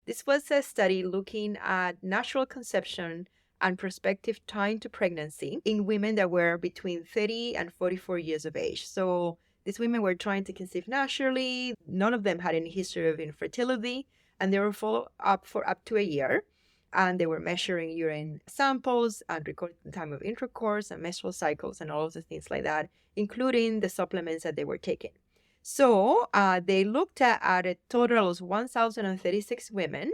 This was a study looking at natural conception and prospective time to pregnancy in women that were between 30 and 44 years of age. So these women were trying to conceive naturally. None of them had any history of infertility, and they were followed up for up to a year. And they were measuring urine samples and recording the time of intercourse and menstrual cycles and all of the things like that, including the supplements that they were taking. So they looked at a total of 1,036 women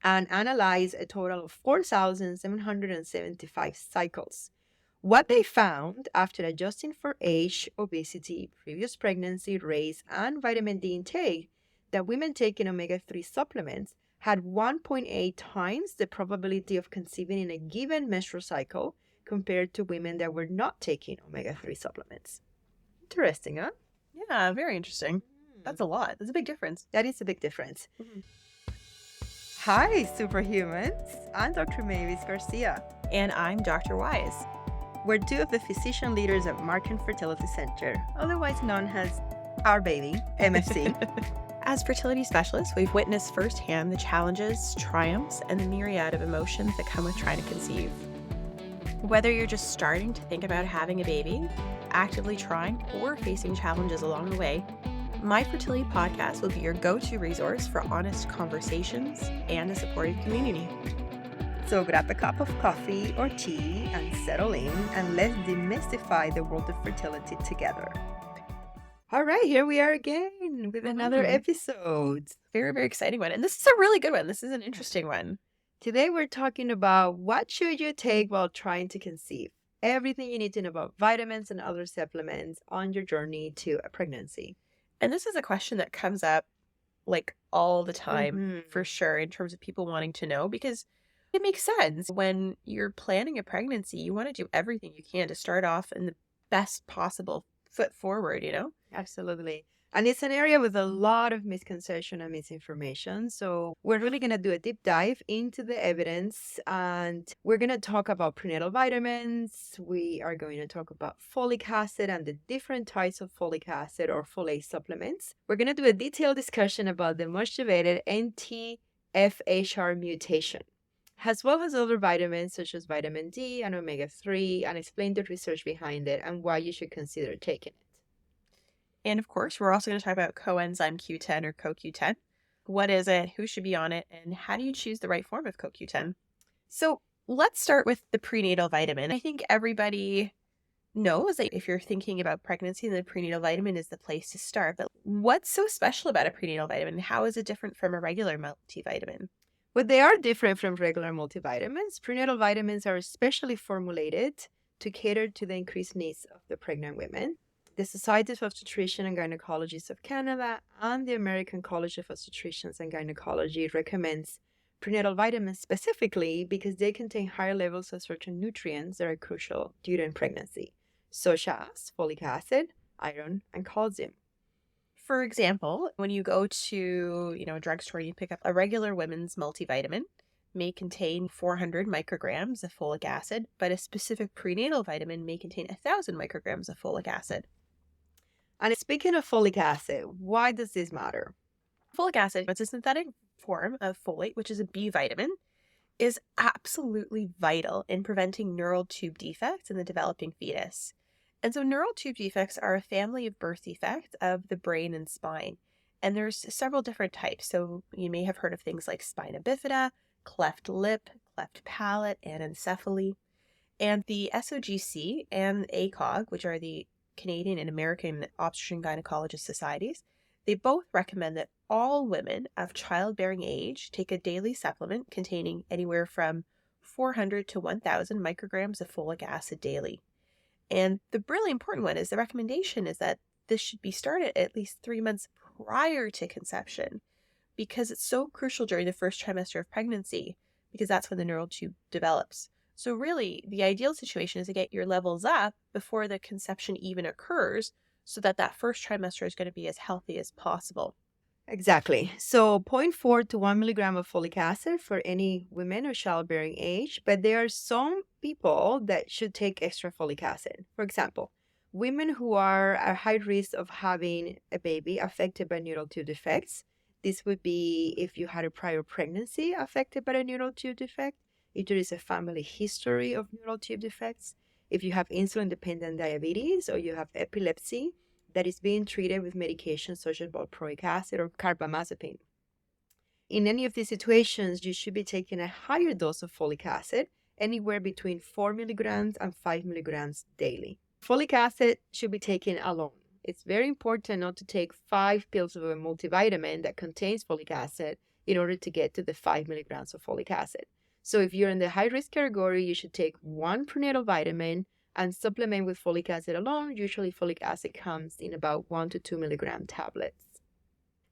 and analyzed a total of 4,775 cycles. What they found after adjusting for age, obesity, previous pregnancy, race, and vitamin D intake, that women taking omega-3 supplements had 1.8 times the probability of conceiving in a given menstrual cycle compared to women that were not taking omega-3 supplements. Interesting, huh? Yeah, very interesting. That's a lot. That's a big difference. That is a big difference. Hi, superhumans. I'm Dr. Mavis Garcia. And I'm Dr. Wise. We're two of the physician leaders at Markham Fertility Center, otherwise known as Our Baby, MFC. As fertility specialists, we've witnessed firsthand the challenges, triumphs, and the myriad of emotions that come with trying to conceive. Whether you're just starting to think about having a baby, actively trying, or facing challenges along the way, My Fertility Podcast will be your go-to resource for honest conversations and a supportive community. So grab a cup of coffee or tea and settle in, and let's demystify the world of fertility together. All right, here we are again with another episode. Very, very exciting one. And this is a really good one. This is an interesting one. Today we're talking about what should you take while trying to conceive. Everything you need to know about vitamins and other supplements on your journey to a pregnancy. And this is a question that comes up like all the time, for sure, in terms of people wanting to know, because it makes sense. When you're planning a pregnancy, you want to do everything you can to start off in the best possible foot forward, you know? Absolutely. And it's an area with a lot of misconception and misinformation. So we're really going to do a deep dive into the evidence, and we're going to talk about prenatal vitamins. We are going to talk about folic acid and the different types of folic acid or folate supplements. We're going to do a detailed discussion about the much debated NT-FHR mutation, as well as other vitamins such as vitamin D and omega-3, and explain the research behind it and why you should consider taking it. And of course, we're also going to talk about coenzyme Q10 or CoQ10. What is it? Who should be on it? And how do you choose the right form of CoQ10? So let's start with the prenatal vitamin. I think everybody knows that if you're thinking about pregnancy, the prenatal vitamin is the place to start. But what's so special about a prenatal vitamin? How is it different from a regular multivitamin? Well, they are different from regular multivitamins. Prenatal vitamins are specially formulated to cater to the increased needs of the pregnant women. The Society of Obstetricians and Gynecologists of Canada and the American College of Obstetricians and Gynecology recommends prenatal vitamins specifically because they contain higher levels of certain nutrients that are crucial during pregnancy, such as folic acid, iron, and calcium. For example, when you go to, a drugstore, you pick up a regular women's multivitamin, may contain 400 micrograms of folic acid, but a specific prenatal vitamin may contain 1,000 micrograms of folic acid. And speaking of folic acid, why does this matter? Folic acid, it's a synthetic form of folate, which is a B vitamin, is absolutely vital in preventing neural tube defects in the developing fetus. And so neural tube defects are a family of birth defects of the brain and spine. And there's several different types. So you may have heard of things like spina bifida, cleft lip, cleft palate, anencephaly. And the SOGC and ACOG, which are the Canadian and American Obstetrician Gynecologist Societies, they both recommend that all women of childbearing age take a daily supplement containing anywhere from 400 to 1,000 micrograms of folic acid daily. And the really important one is the recommendation is that this should be started at least 3 months prior to conception, because it's so crucial during the first trimester of pregnancy, because that's when the neural tube develops. So really, the ideal situation is to get your levels up before the conception even occurs, so that that first trimester is going to be as healthy as possible. Exactly. So 0.4 to 1 milligram of folic acid for any women of childbearing age, but there are some people that should take extra folic acid. For example, women who are at high risk of having a baby affected by neural tube defects. This would be if you had a prior pregnancy affected by a neural tube defect, if there is a family history of neural tube defects, if you have insulin-dependent diabetes or you have epilepsy that is being treated with medications such as valproic acid or carbamazepine. In any of these situations, you should be taking a higher dose of folic acid, anywhere between 4 milligrams and 5 milligrams daily. Folic acid should be taken alone. It's very important not to take 5 pills of a multivitamin that contains folic acid in order to get to the 5 milligrams of folic acid. So if you're in the high-risk category, you should take 1 prenatal vitamin and supplement with folic acid alone. Usually folic acid comes in about 1 to 2 milligram tablets.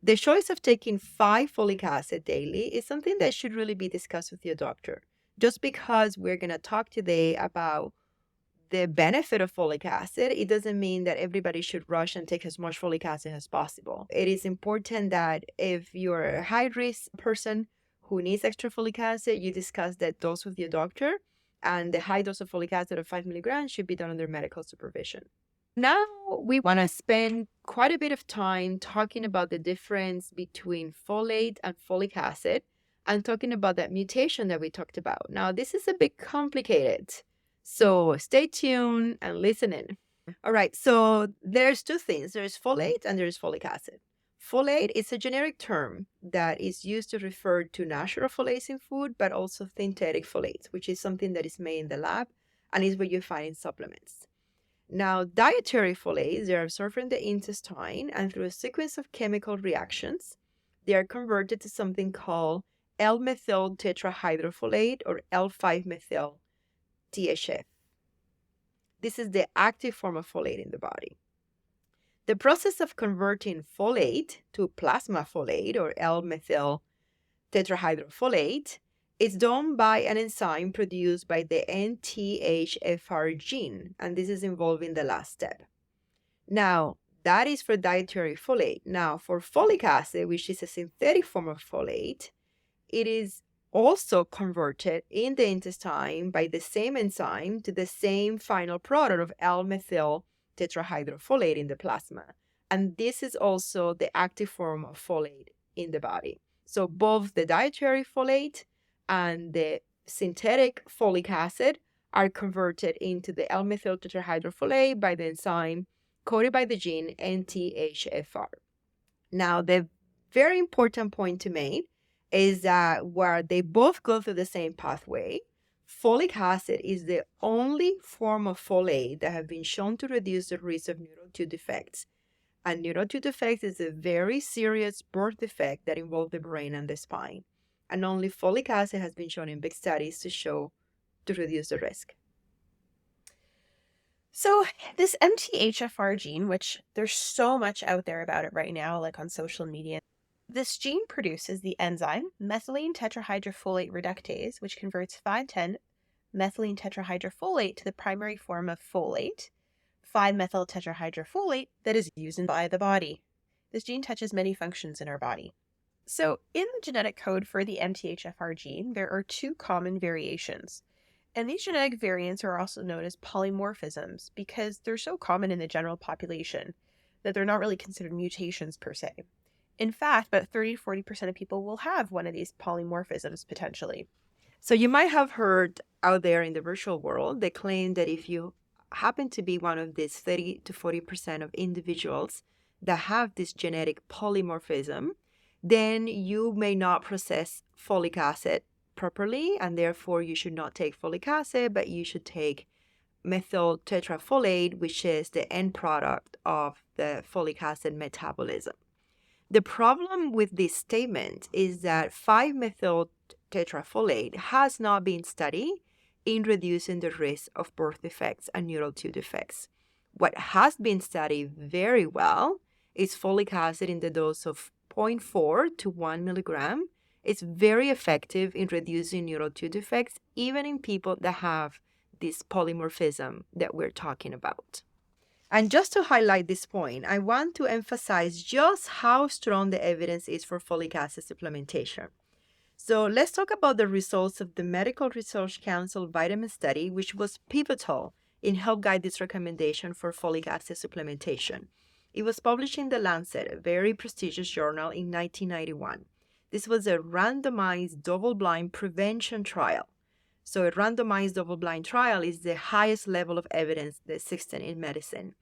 The choice of taking 5 folic acid daily is something that should really be discussed with your doctor. Just because we're going to talk today about the benefit of folic acid, it doesn't mean that everybody should rush and take as much folic acid as possible. It is important that if you're a high-risk person who needs extra folic acid, you discuss that dose with your doctor, and the high dose of folic acid of 5 milligrams should be done under medical supervision. Now we want to spend quite a bit of time talking about the difference between folate and folic acid and talking about that mutation that we talked about. Now, this is a bit complicated, so stay tuned and listen in. All right, so there's two things. There's folate and there's folic acid. Folate is a generic term that is used to refer to natural folates in food, but also synthetic folates, which is something that is made in the lab and is what you find in supplements. Now, dietary folates, they are absorbed from the intestine, and through a sequence of chemical reactions, they are converted to something called L-methyl tetrahydrofolate or L5-methyl THF. This is the active form of folate in the body. The process of converting folate to plasma folate or L-methyl tetrahydrofolate is done by an enzyme produced by the NTHFR gene, and this is involved in the last step. Now, that is for dietary folate. Now, for folic acid, which is a synthetic form of folate, it is also converted in the intestine by the same enzyme to the same final product of L-methyl tetrahydrofolate in the plasma. And this is also the active form of folate in the body. So both the dietary folate and the synthetic folic acid are converted into the L-methyl tetrahydrofolate by the enzyme coded by the gene NTHFR. Now, the very important point to make is that where they both go through the same pathway, folic acid is the only form of folate that have been shown to reduce the risk of neural tube defects. And neural tube defects is a very serious birth defect that involves the brain and the spine. And only folic acid has been shown in big studies to reduce the risk. So this MTHFR gene, which there's so much out there about it right now, like on social media, this gene produces the enzyme methylene tetrahydrofolate reductase, which converts 5,10-methylene tetrahydrofolate to the primary form of folate, 5-methyl tetrahydrofolate, that is used by the body. This gene touches many functions in our body. So in the genetic code for the MTHFR gene, there are 2 common variations. And these genetic variants are also known as polymorphisms because they're so common in the general population that they're not really considered mutations per se. In fact, about 30-40% of people will have one of these polymorphisms potentially. So you might have heard out there in the virtual world, they claim that if you happen to be one of these 30 to 40% of individuals that have this genetic polymorphism, then you may not process folic acid properly, and therefore you should not take folic acid, but you should take methyl tetrafolate, which is the end product of the folic acid metabolism. The problem with this statement is that 5-methyl tetrafolate has not been studied in reducing the risk of birth defects and neural tube defects. What has been studied very well is folic acid in the dose of 0.4 to 1 milligram. It's very effective in reducing neural tube defects, even in people that have this polymorphism that we're talking about. And just to highlight this point, I want to emphasize just how strong the evidence is for folic acid supplementation. So let's talk about the results of the Medical Research Council vitamin study, which was pivotal in help guide this recommendation for folic acid supplementation. It was published in The Lancet, a very prestigious journal, in 1991. This was a randomized double-blind prevention trial. So a randomized double-blind trial is the highest level of evidence that exists in medicine.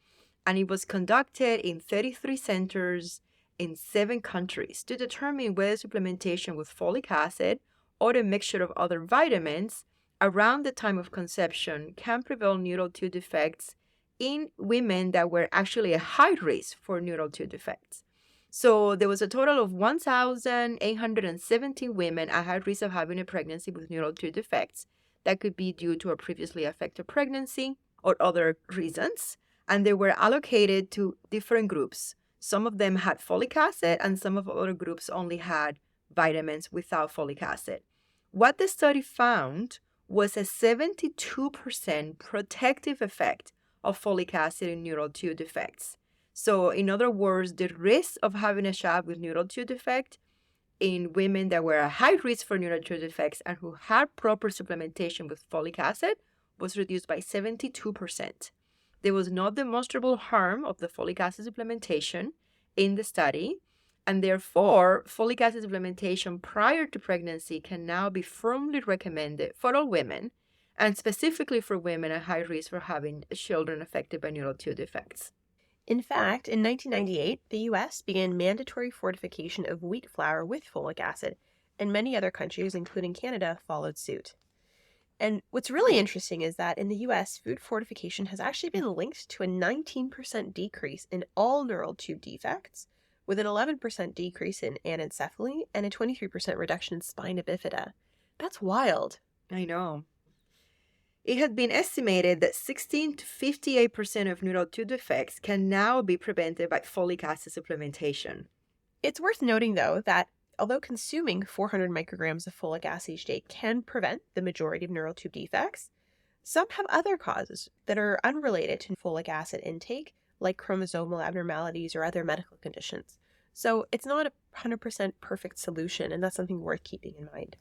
And it was conducted in 33 centers in 7 countries to determine whether supplementation with folic acid or a mixture of other vitamins around the time of conception can prevent neural tube defects in women that were actually at high risk for neural tube defects. So there was a total of 1,817 women at high risk of having a pregnancy with neural tube defects. That could be due to a previously affected pregnancy or other reasons. And they were allocated to different groups. Some of them had folic acid and some of the other groups only had vitamins without folic acid. What the study found was a 72% protective effect of folic acid in neural tube defects. So in other words, the risk of having a child with neural tube defect in women that were at high risk for neural tube defects and who had proper supplementation with folic acid was reduced by 72%. There was no demonstrable harm of the folic acid supplementation in the study, and therefore, folic acid supplementation prior to pregnancy can now be firmly recommended for all women, and specifically for women at high risk for having children affected by neural tube defects. In fact, in 1998, the U.S. began mandatory fortification of wheat flour with folic acid, and many other countries, including Canada, followed suit. And what's really interesting is that in the U.S., food fortification has actually been linked to a 19% decrease in all neural tube defects, with an 11% decrease in anencephaly and a 23% reduction in spina bifida. That's wild. I know. It had been estimated that 16 to 58% of neural tube defects can now be prevented by folic acid supplementation. It's worth noting, though, that although consuming 400 micrograms of folic acid each day can prevent the majority of neural tube defects, some have other causes that are unrelated to folic acid intake, like chromosomal abnormalities or other medical conditions. So it's not a 100% perfect solution, and that's something worth keeping in mind.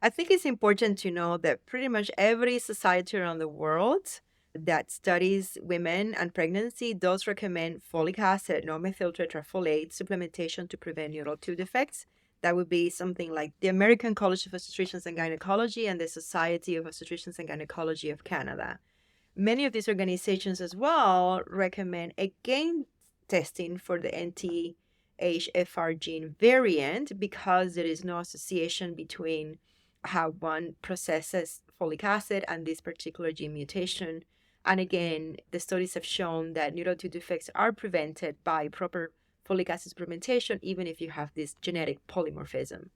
I think it's important to know that pretty much every society around the world that studies women and pregnancy does recommend folic acid, non-methyl tetrafolate supplementation to prevent neural tube defects. That would be something like the American College of Obstetricians and Gynecology and the Society of Obstetricians and Gynecology of Canada. Many of these organizations as well recommend again testing for the NTHFR gene variant because there is no association between how one processes folic acid and this particular gene mutation. And again, the studies have shown that neural tube defects are prevented by proper folic acid supplementation, even if you have this genetic polymorphism.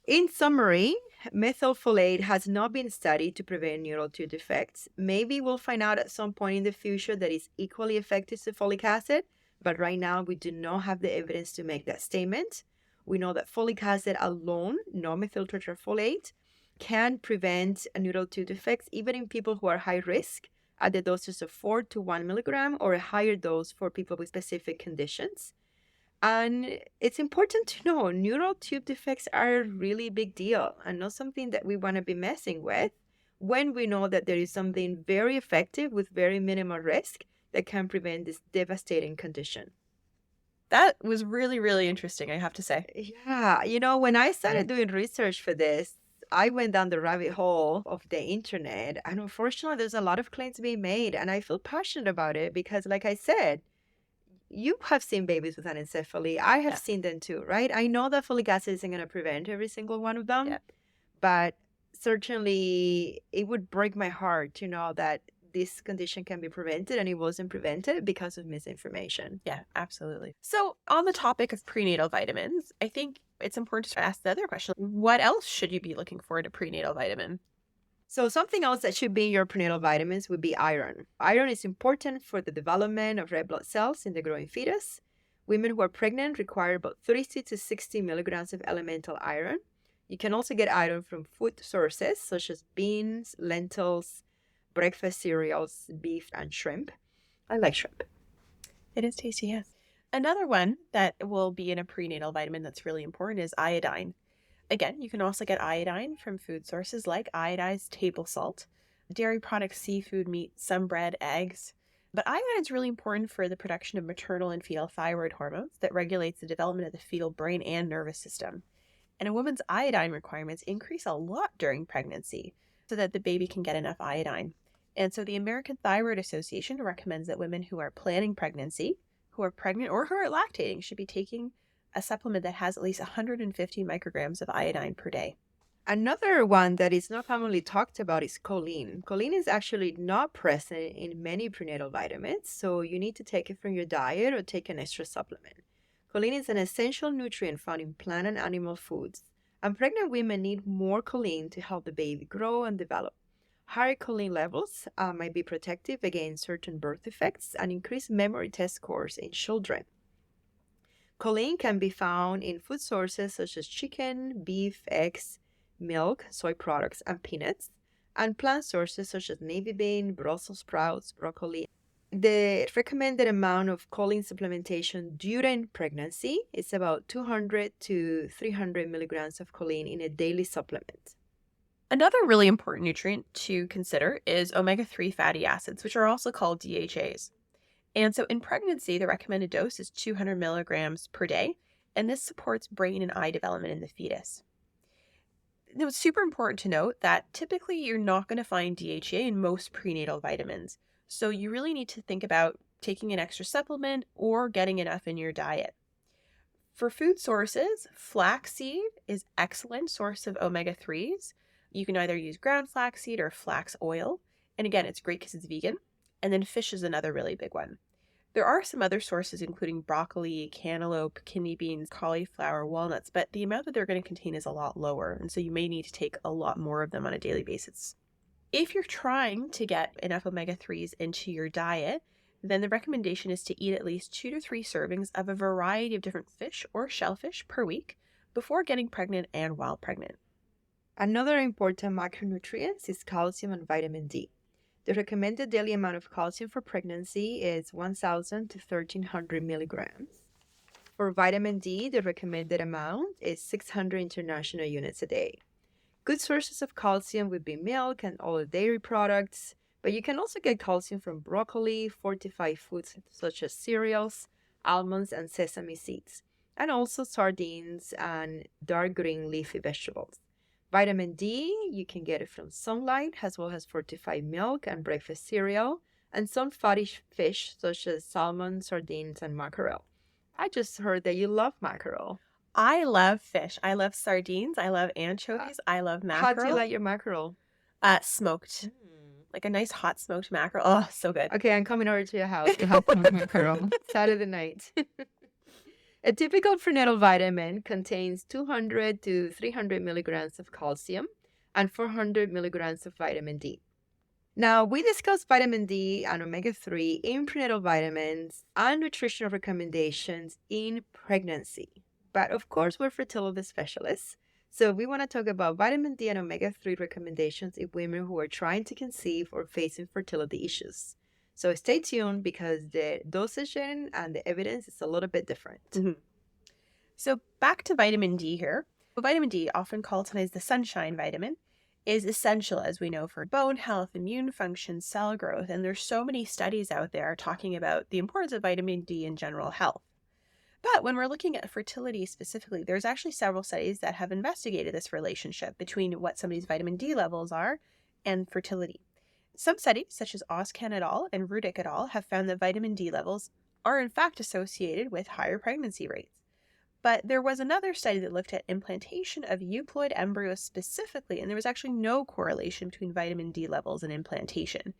In summary, methylfolate has not been studied to prevent neural tube defects. Maybe we'll find out at some point in the future that it's equally effective to folic acid, but right now we do not have the evidence to make that statement. We know that folic acid alone, non-methyl tetrafolate, can prevent neural tube defects even in people who are high risk at the doses of 4 to 1 milligram or a higher dose for people with specific conditions. And it's important to know neural tube defects are a really big deal and not something that we want to be messing with when we know that there is something very effective with very minimal risk that can prevent this devastating condition. That was really, really interesting, I have to say. Yeah, when I started doing research for this, I went down the rabbit hole of the internet, and unfortunately, there's a lot of claims being made, and I feel passionate about it because, like I said, you have seen babies with anencephaly. I have seen them too, right? I know that folic acid isn't going to prevent every single one of them, but certainly it would break my heart to know that this condition can be prevented and it wasn't prevented because of misinformation. Yeah, absolutely. So on the topic of prenatal vitamins, I think it's important to ask the other question. What else should you be looking for in a prenatal vitamin? So something else that should be in your prenatal vitamins would be iron. Iron is important for the development of red blood cells in the growing fetus. Women who are pregnant require about 30 to 60 milligrams of elemental iron. You can also get iron from food sources such as beans, lentils, breakfast cereals, beef, and shrimp. I like shrimp. It is tasty, yes. Another one that will be in a prenatal vitamin that's really important is iodine. Again, you can also get iodine from food sources like iodized table salt, dairy products, seafood, meat, some bread, eggs. But iodine is really important for the production of maternal and fetal thyroid hormones that regulates the development of the fetal brain and nervous system. And a woman's iodine requirements increase a lot during pregnancy so that the baby can get enough iodine. And so the American Thyroid Association recommends that women who are planning pregnancy, who are pregnant, or who are lactating should be taking a supplement that has at least 150 micrograms of iodine per day. Another one that is not commonly talked about is choline. Choline is actually not present in many prenatal vitamins, so you need to take it from your diet or take an extra supplement. Choline is an essential nutrient found in plant and animal foods, and pregnant women need more choline to help the baby grow and develop. Higher choline levels might be protective against certain birth defects and increase memory test scores in children. Choline can be found in food sources such as chicken, beef, eggs, milk, soy products, and peanuts, and plant sources such as navy bean, Brussels sprouts, broccoli. The recommended amount of choline supplementation during pregnancy is about 200 to 300 milligrams of choline in a daily supplement. Another really important nutrient to consider is omega-3 fatty acids, which are also called DHAs. And so in pregnancy, the recommended dose is 200 milligrams per day, and this supports brain and eye development in the fetus. Now, it's super important to note that typically you're not going to find DHA in most prenatal vitamins. So you really need to think about taking an extra supplement or getting enough in your diet. For food sources, flaxseed is an excellent source of omega-3s. You can either use ground flaxseed or flax oil. And again, it's great because it's vegan. And then fish is another really big one. There are some other sources, including broccoli, cantaloupe, kidney beans, cauliflower, walnuts, but the amount that they're going to contain is a lot lower, and so you may need to take a lot more of them on a daily basis. If you're trying to get enough omega-3s into your diet, then the recommendation is to eat at least 2 to 3 servings of a variety of different fish or shellfish per week before getting pregnant and while pregnant. Another important macronutrient is calcium and vitamin D. The recommended daily amount of calcium for pregnancy is 1,000 to 1,300 milligrams. For vitamin D, the recommended amount is 600 international units a day. Good sources of calcium would be milk and all the dairy products, but you can also get calcium from broccoli, fortified foods such as cereals, almonds, and sesame seeds, and also sardines and dark green leafy vegetables. Vitamin D, you can get it from sunlight, as well as fortified milk and breakfast cereal, and some fatty fish such as salmon, sardines, and mackerel. I just heard that you love mackerel. I love fish. I love sardines. I love anchovies. I love mackerel. How do you like your mackerel? Smoked. Like a nice hot smoked mackerel. Oh, so good. Okay, I'm coming over to your house to have some mackerel. Saturday night. A typical prenatal vitamin contains 200 to 300 milligrams of calcium and 400 milligrams of vitamin D. Now, we discussed vitamin D and omega-3 in prenatal vitamins and nutritional recommendations in pregnancy. But of course, we're fertility specialists, so we want to talk about vitamin D and omega-3 recommendations in women who are trying to conceive or facing fertility issues. So stay tuned because the dosage and the evidence is a little bit different. Mm-hmm. So back to vitamin D here. Vitamin D, often called sometimes the sunshine vitamin, is essential, as we know, for bone health, immune function, cell growth. And there's so many studies out there talking about the importance of vitamin D in general health. But when we're looking at fertility specifically, there's actually several studies that have investigated this relationship between what somebody's vitamin D levels are and fertility. Some studies, such as Oskan et al. And Rudick et al., have found that vitamin D levels are in fact associated with higher pregnancy rates. But there was another study that looked at implantation of euploid embryos specifically, and there was actually no correlation between vitamin D levels and implantation,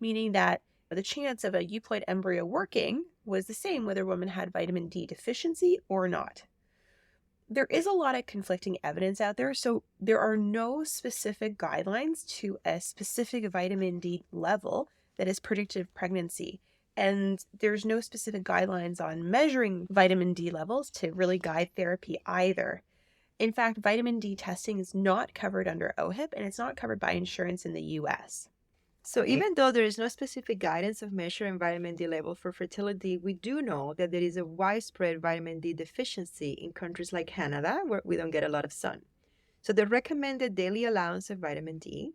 meaning that the chance of a euploid embryo working was the same whether a woman had vitamin D deficiency or not. There is a lot of conflicting evidence out there, so there are no specific guidelines to a specific vitamin D level that is predictive of pregnancy. And there's no specific guidelines on measuring vitamin D levels to really guide therapy either. In fact, vitamin D testing is not covered under OHIP, and it's not covered by insurance in the US. So even though there is no specific guidance of measuring vitamin D level for fertility, we do know that there is a widespread vitamin D deficiency in countries like Canada, where we don't get a lot of sun. So the recommended daily allowance of vitamin D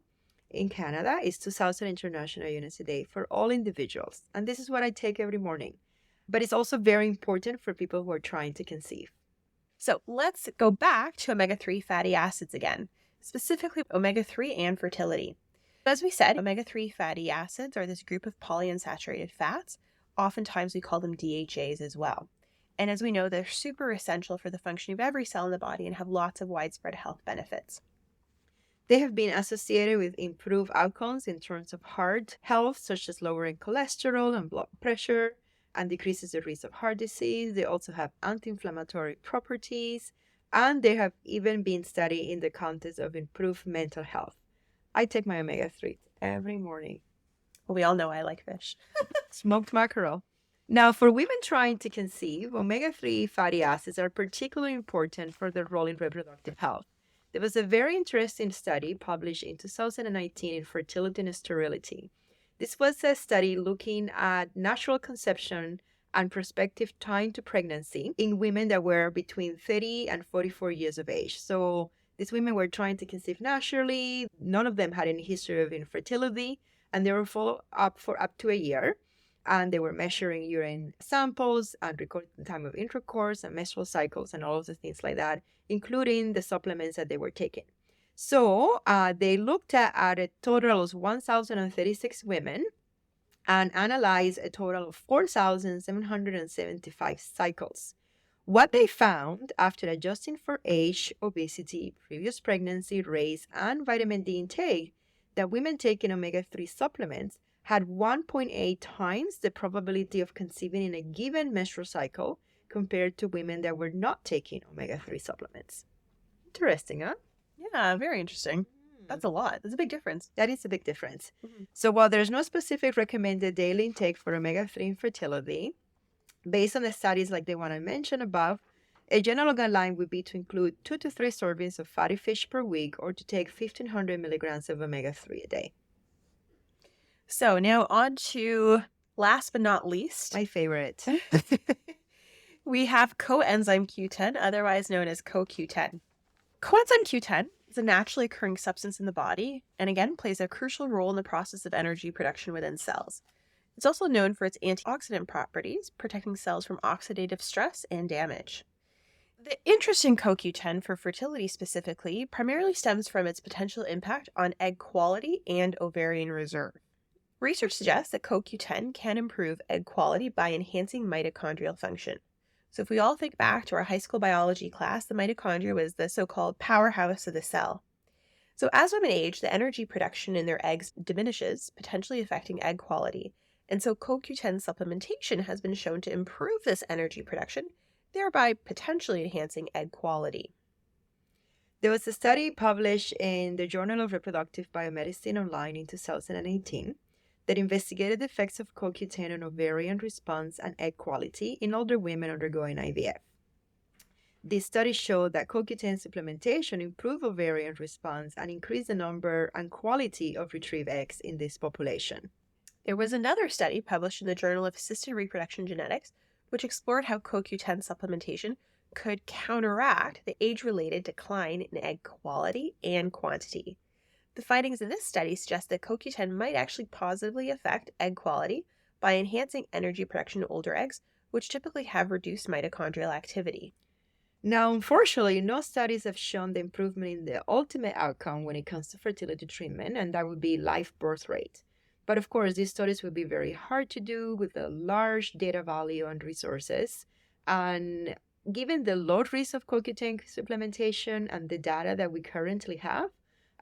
in Canada is 2,000 international units a day for all individuals. And this is what I take every morning. But it's also very important for people who are trying to conceive. So let's go back to omega-3 fatty acids again, specifically omega-3 and fertility. As we said, omega-3 fatty acids are this group of polyunsaturated fats. Oftentimes we call them DHAs as well. And as we know, they're super essential for the functioning of every cell in the body and have lots of widespread health benefits. They have been associated with improved outcomes in terms of heart health, such as lowering cholesterol and blood pressure, and decreases the risk of heart disease. They also have anti-inflammatory properties, and they have even been studied in the context of improved mental health. I take my omega-3 every morning. Well, we all know I like fish. Smoked mackerel. Now, for women trying to conceive, omega-3 fatty acids are particularly important for their role in reproductive health. There was a very interesting study published in 2019 in Fertility and Sterility. This was a study looking at natural conception and prospective time to pregnancy in women that were between 30 and 44 years of age. So these women were trying to conceive naturally. None of them had any history of infertility, and they were followed up for up to a year. And they were measuring urine samples and recording the time of intercourse and menstrual cycles and all of the things like that, including the supplements that they were taking. So they looked at a total of 1,036 women and analyzed a total of 4,775 cycles. What they found after adjusting for age, obesity, previous pregnancy, race, and vitamin D intake, that women taking omega-3 supplements had 1.8 times the probability of conceiving in a given menstrual cycle compared to women that were not taking omega-3 supplements. Interesting, huh? Yeah, very interesting. That's a lot. That's a big difference. That is a big difference. Mm-hmm. So while there's no specific recommended daily intake for omega-3 infertility, based on the studies like the one I mentioned above, a general guideline would be to include 2 to 3 servings of fatty fish per week or to take 1,500 milligrams of omega-3 a day. So now on to, last but not least, my favorite. We have coenzyme Q10, otherwise known as CoQ10. Coenzyme Q10 is a naturally occurring substance in the body and again plays a crucial role in the process of energy production within cells. It's also known for its antioxidant properties, protecting cells from oxidative stress and damage. The interest in CoQ10 for fertility specifically primarily stems from its potential impact on egg quality and ovarian reserve. Research suggests that CoQ10 can improve egg quality by enhancing mitochondrial function. So if we all think back to our high school biology class, the mitochondria was the so-called powerhouse of the cell. So as women age, the energy production in their eggs diminishes, potentially affecting egg quality. And so CoQ10 supplementation has been shown to improve this energy production, thereby potentially enhancing egg quality. There was a study published in the Journal of Reproductive Biomedicine Online in 2018 that investigated the effects of CoQ10 on ovarian response and egg quality in older women undergoing IVF. This study showed that CoQ10 supplementation improved ovarian response and increased the number and quality of retrieved eggs in this population. There was another study published in the Journal of Assisted Reproduction Genetics, which explored how CoQ10 supplementation could counteract the age-related decline in egg quality and quantity. The findings in this study suggest that CoQ10 might actually positively affect egg quality by enhancing energy production in older eggs, which typically have reduced mitochondrial activity. Now, unfortunately, no studies have shown the improvement in the ultimate outcome when it comes to fertility treatment, and that would be live birth rate. But of course, these studies would be very hard to do with a large data value and resources. And given the low risk of CoQ10 supplementation and the data that we currently have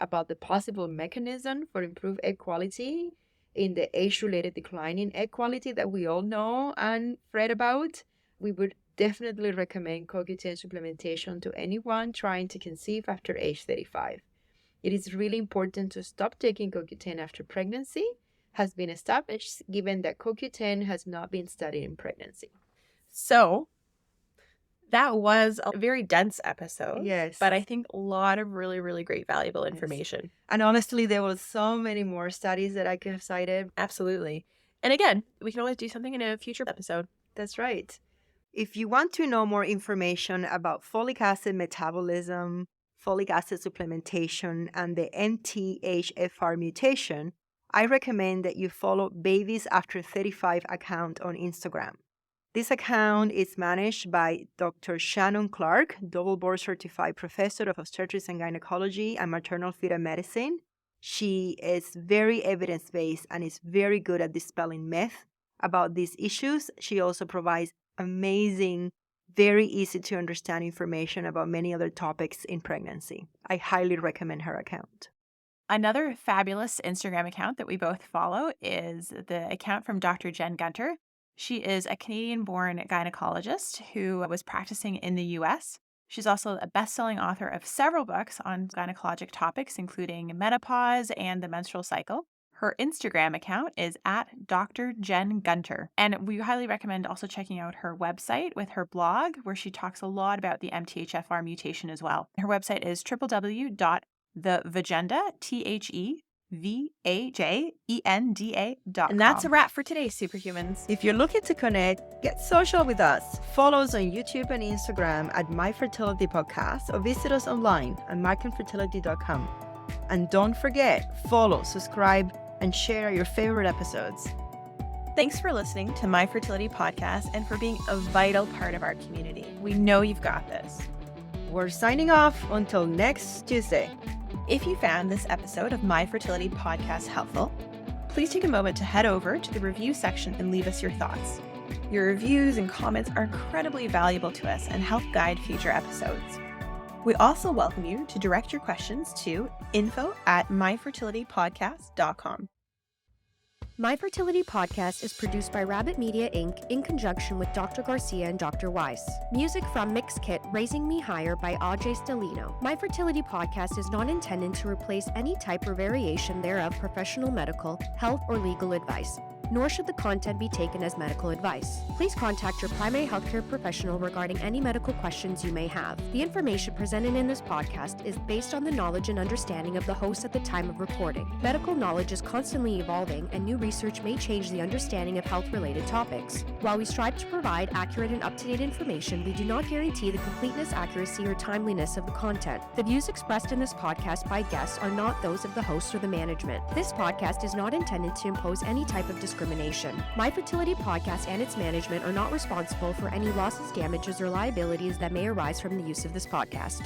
about the possible mechanism for improved egg quality in the age-related decline in egg quality that we all know and read about, we would definitely recommend CoQ10 supplementation to anyone trying to conceive after age 35. It is really important to stop taking CoQ10 after pregnancy, has been established, given that CoQ10 has not been studied in pregnancy. So that was a very dense episode. Yes. But I think a lot of really, really great, valuable information. Yes. And honestly, there was so many more studies that I could have cited. Absolutely. And again, we can always do something in a future episode. That's right. If you want to know more information about folic acid metabolism, folic acid supplementation, and the MTHFR mutation, I recommend that you follow Babies After 35 account on Instagram. This account is managed by Dr. Shannon Clark, double board certified professor of obstetrics and gynecology and maternal-fetal medicine. She is very evidence-based and is very good at dispelling myth about these issues. She also provides amazing, very easy to understand information about many other topics in pregnancy. I highly recommend her account. Another fabulous Instagram account that we both follow is the account from Dr. Jen Gunter. She is a Canadian-born gynecologist who was practicing in the US. She's also a best-selling author of several books on gynecologic topics, including menopause and the menstrual cycle. Her Instagram account is at Dr. Jen Gunter. And we highly recommend also checking out her website with her blog, where she talks a lot about the MTHFR mutation as well. Her website is www.thevagenda.com. And that's a wrap for today, Superhumans. If you're looking to connect, get social with us. Follow us on YouTube and Instagram at My Fertility Podcast or visit us online at markandfertility.com. And don't forget, follow, subscribe, and share your favorite episodes. Thanks for listening to My Fertility Podcast and for being a vital part of our community. We know you've got this. We're signing off until next Tuesday. If you found this episode of My Fertility Podcast helpful, please take a moment to head over to the review section and leave us your thoughts. Your reviews and comments are incredibly valuable to us and help guide future episodes. We also welcome you to direct your questions to info@myfertilitypodcast.com. My Fertility Podcast is produced by Rabbit Media Inc. in conjunction with Dr. Garcia and Dr. Weiss. Music from Mix Kit Raising Me Higher by Ajay Stelino. My Fertility Podcast is not intended to replace any type or variation thereof professional medical, health, or legal advice, nor should the content be taken as medical advice. Please contact your primary healthcare professional regarding any medical questions you may have. The information presented in this podcast is based on the knowledge and understanding of the host at the time of recording. Medical knowledge is constantly evolving, and new research may change the understanding of health-related topics. While we strive to provide accurate and up-to-date information, we do not guarantee the completeness, accuracy, or timeliness of the content. The views expressed in this podcast by guests are not those of the host or the management. This podcast is not intended to impose any type of discrimination. My Fertility Podcast and its management are not responsible for any losses, damages, or liabilities that may arise from the use of this podcast.